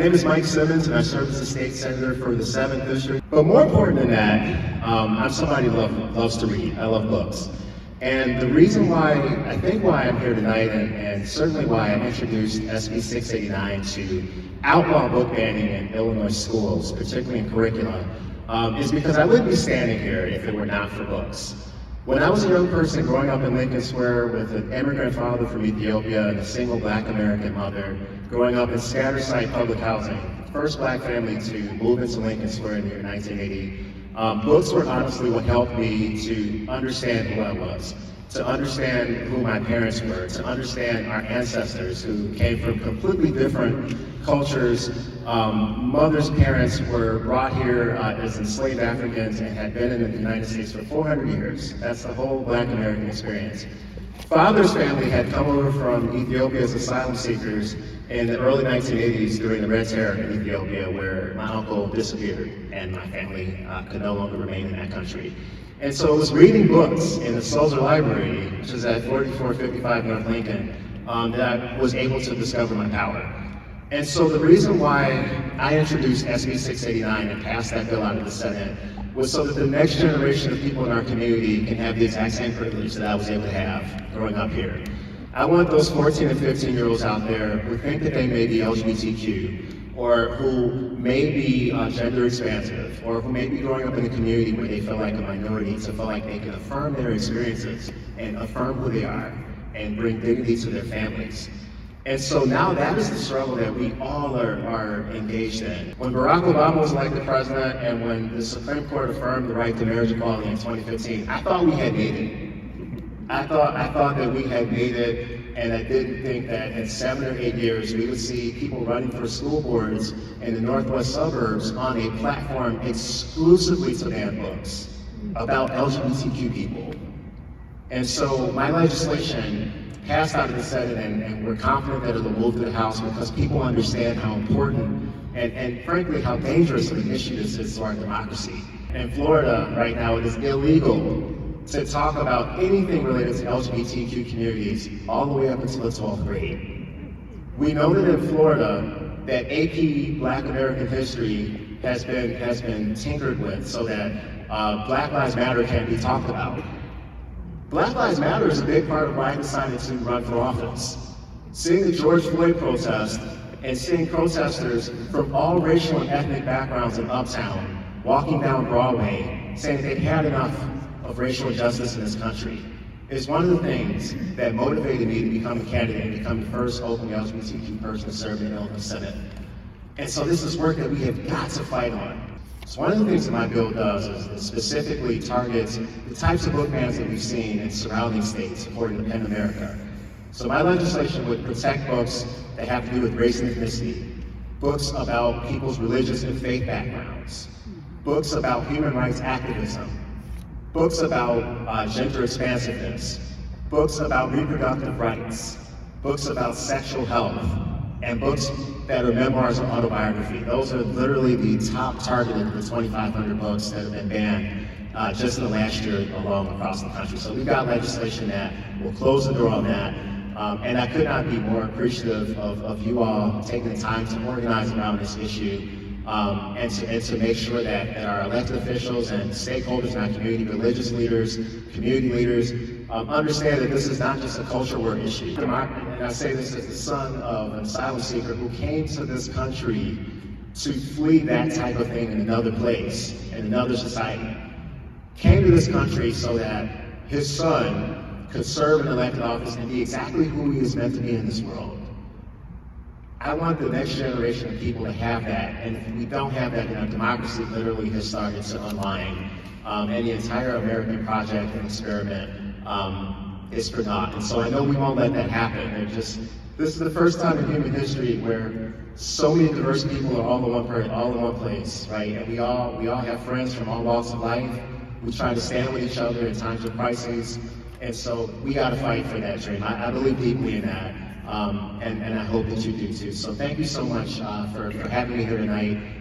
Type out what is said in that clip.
name is Mike Simmons, and I serve as the state senator for the 7th district. But more important than that, I'm somebody who loves to read. I love books. And the reason why, I think why I'm here tonight, and certainly why I introduced SB 689 to outlaw book banning in Illinois schools, particularly in curricula, is because I wouldn't be standing here if it were not for books. When I was a young person growing up in Lincoln Square with an immigrant father from Ethiopia and a single Black American mother, growing up in scattered site public housing, first Black family to move into Lincoln Square in the year 1980, books were honestly what helped me to understand who I was, to understand who my parents were, to understand our ancestors who came from completely different cultures. Mother's parents were brought here as enslaved Africans and had been in the United States for 400 years. That's the whole Black American experience. Father's family had come over from Ethiopia as asylum seekers in the early 1980s during the Red Terror in Ethiopia, where my uncle disappeared and my family could no longer remain in that country. And so it was reading books in the Sulzer Library, which is at 4455 North Lincoln, that I was able to discover my power. And so the reason why I introduced SB 689 and passed that bill out of the Senate was so that the next generation of people in our community can have the exact same privilege that I was able to have growing up here. I want those 14 and 15-year-olds out there who think that they may be LGBTQ, or who may be gender expansive, or who may be growing up in a community where they feel like a minority, to feel like they can affirm their experiences and affirm who they are and bring dignity to their families. And so now that is the struggle that we all are engaged in. When Barack Obama was elected president and when the Supreme Court affirmed the right to marriage equality in 2015, I thought we had made it. I thought that we had made it, and I didn't think that in 7 or 8 years we would see people running for school boards in the northwest suburbs on a platform exclusively to ban books about LGBTQ people. And so my legislation passed out of the Senate, and we're confident that it'll move to the House because people understand how important and frankly how dangerous of an issue this is to our democracy. In Florida right now, it is illegal to talk about anything related to LGBTQ communities all the way up until the 12th grade. We know that in Florida that AP Black American history has been tinkered with so that Black Lives Matter can't be talked about. Black Lives Matter is a big part of why I decided to run for office. Seeing the George Floyd protest and seeing protesters from all racial and ethnic backgrounds in Uptown walking down Broadway saying that they've had enough of racial injustice in this country is one of the things that motivated me to become a candidate and become the first openly LGBTQ person to serve in the Illinois Senate. And so this is work that we have got to fight on. So one of the things that my bill does is specifically targets the types of book bans that we've seen in surrounding states, according to PEN America. So my legislation would protect books that have to do with race and ethnicity, books about people's religious and faith backgrounds, books about human rights activism, books about gender expansiveness, books about reproductive rights, books about sexual health, and books that are memoirs or autobiography. Those are literally the top targeted of the 2,500 books that have been banned just in the last year alone across the country. So we've got legislation that will close the door on that. And I could not be more appreciative of you all taking the time to organize around this issue and to make sure that our elected officials and stakeholders in our community, religious leaders, community leaders, understand that this is not just a culture war issue. And I say this as the son of an asylum seeker who came to this country to flee that type of thing in another place, in another society. Came to this country so that his son could serve in elected office and be exactly who he is meant to be in this world. I want the next generation of people to have that, and if we don't have that, then our democracy literally has started to unwind, and the entire American project and experiment is for naught. And so I know we won't let that happen. This is the first time in human history where so many diverse people are all in one place, right? And we all have friends from all walks of life. We try to stand with each other in times of crises, and so we got to fight for that dream. I believe deeply in that. And I hope that you do too. So thank you so much for having me here tonight.